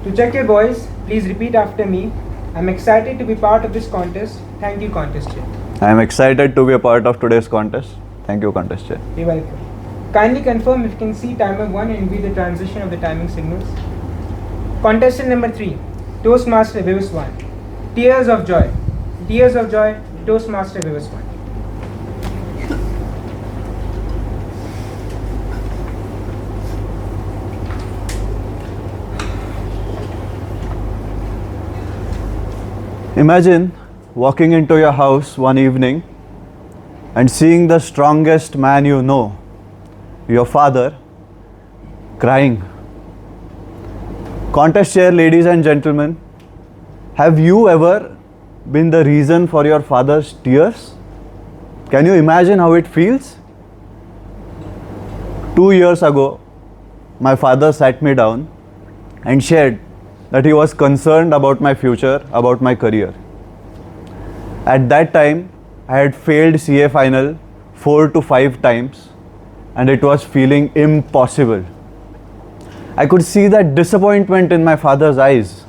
To check your voice, please repeat after me. I'm excited to be part of this contest. Thank you, contest chair. I am excited to be a part of today's contest. Thank you, contest chair. You're welcome. Kindly confirm if you can see timer 1 and read the transition of the timing signals. Contestant number 3, Toastmaster Vivis 1. Tears of joy. Tears of joy, Toastmaster Vivis 1. Imagine walking into your house one evening and seeing the strongest man you know, your father, crying. Contest chair, ladies and gentlemen, have you ever been the reason for your father's tears? Can you imagine how it feels? 2 years ago, my father sat me down and shared that he was concerned about my future, about my career. At that time, I had failed CA final 4 to 5 times and it was feeling impossible. I could see that disappointment in my father's eyes.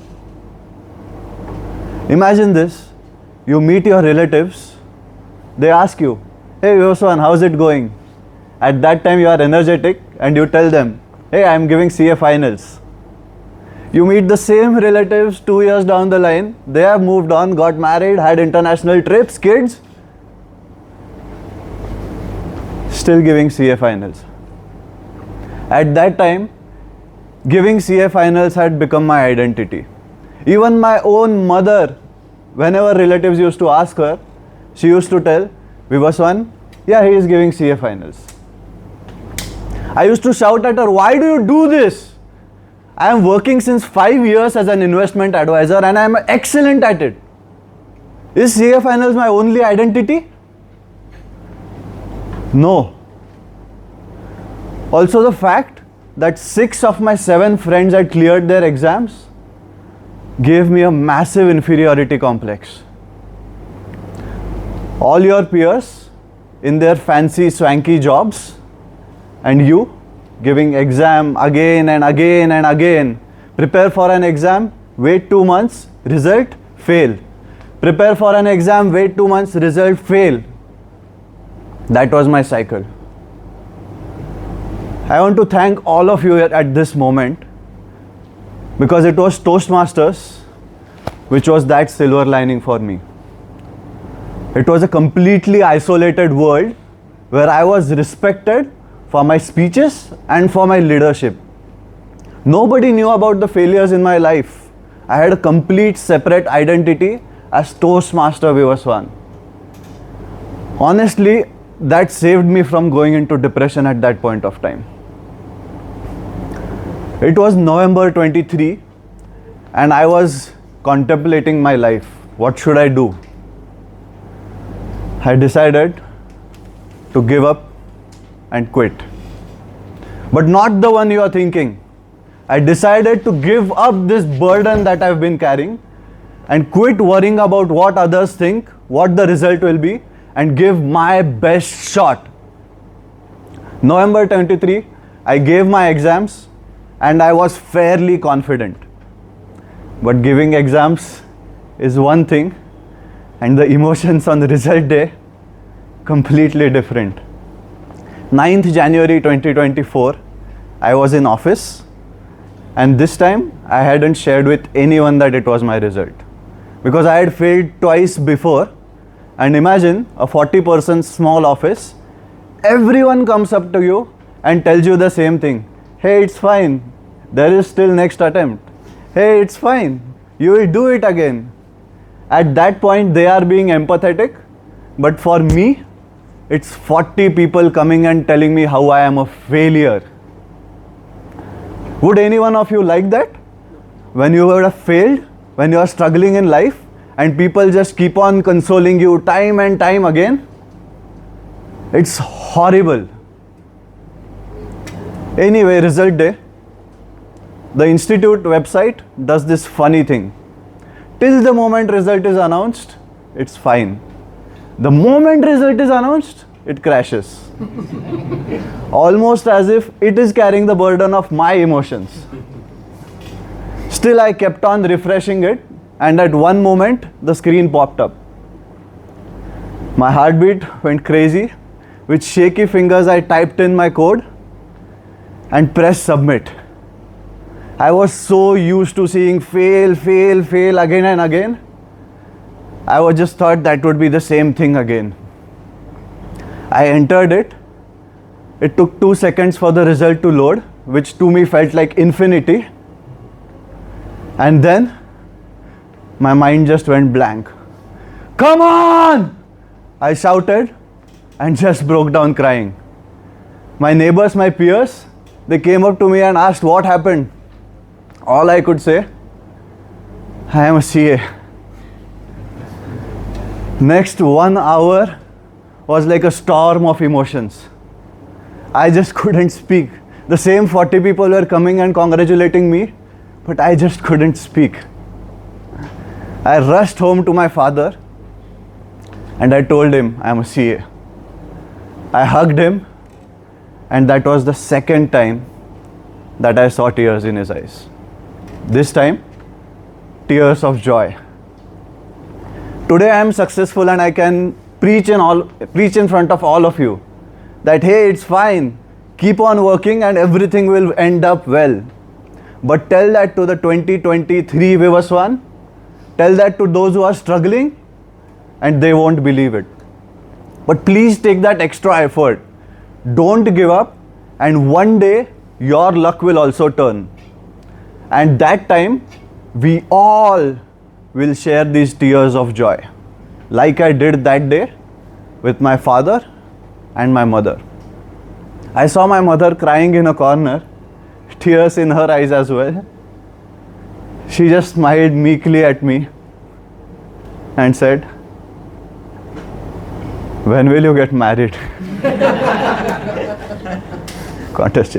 Imagine this, you meet your relatives, they ask you, "Hey Yosan, how's it going?" At that time you are energetic and you tell them, "Hey, I'm giving CA finals." You meet the same relatives 2 years down the line, they have moved on, got married, had international trips, kids, still giving CA finals. At that time, giving CA finals had become my identity. Even my own mother, whenever relatives used to ask her, she used to tell, "Vivaswan, yeah, he is giving CA finals." I used to shout at her, "Why do you do this? I am working since 5 years as an investment advisor and I am excellent at it. Is CA finals my only identity?" No. Also the fact that 6 of my 7 friends had cleared their exams gave me a massive inferiority complex. All your peers in their fancy swanky jobs and you giving exam again and again and again. Prepare for an exam, wait 2 months, result, fail. Prepare for an exam, wait 2 months, result, fail. That was my cycle. I want to thank all of you at this moment because it was Toastmasters which was that silver lining for me. It was a completely isolated world where I was respected for my speeches and for my leadership. Nobody knew about the failures in my life. I had a complete separate identity as Toastmaster Vivaswan. Honestly, that saved me from going into depression at that point of time. It was November 23 and I was contemplating my life. What should I do? I decided to give up and quit. But not the one you are thinking. I decided to give up this burden that I've been carrying and quit worrying about what others think, what the result will be, and give my best shot. November 23, I gave my exams and I was fairly confident. But giving exams is one thing and the emotions on the result day completely different. 9th January 2024, I was in office and this time I hadn't shared with anyone that it was my result because I had failed twice before. And imagine a 40-person small office, everyone comes up to you and tells you the same thing. "Hey, it's fine, there is still next attempt. Hey, it's fine, you will do it again." At that point they are being empathetic, but for me it's 40 people coming and telling me how I am a failure. Would any one of you like that? When you would have failed, when you are struggling in life and people just keep on consoling you time and time again? It's horrible. Anyway, result day. The institute website does this funny thing. Till the moment result is announced, it's fine. The moment result is announced, it crashes. Almost as if it is carrying the burden of my emotions. Still, I kept on refreshing it, and at one moment, the screen popped up. My heartbeat went crazy. With shaky fingers, I typed in my code and pressed submit. I was so used to seeing fail, fail, fail again and again. I was just thought that would be the same thing again. I entered it. It took 2 seconds for the result to load, which to me felt like infinity. And then my mind just went blank. Come on! I shouted and just broke down crying. My neighbors, my peers, they came up to me and asked what happened. All I could say, I am a CA. Next 1 hour was like a storm of emotions. I just couldn't speak. The same 40 people were coming and congratulating me, but I just couldn't speak. I rushed home to my father and I told him I am a CA. I hugged him, and that was the second time that I saw tears in his eyes. This time, tears of joy. Today I am successful and I can preach in front of all of you that hey, it's fine, keep on working and everything will end up well. But tell that to the 2023 Vivaswan, tell that to those who are struggling and they won't believe it. But please take that extra effort. Don't give up, and one day your luck will also turn. And that time, we all will share these tears of joy, like I did that day with my father and my mother. I saw my mother crying in a corner, tears in her eyes as well. She just smiled meekly at me and said, "When will you get married?" Contest.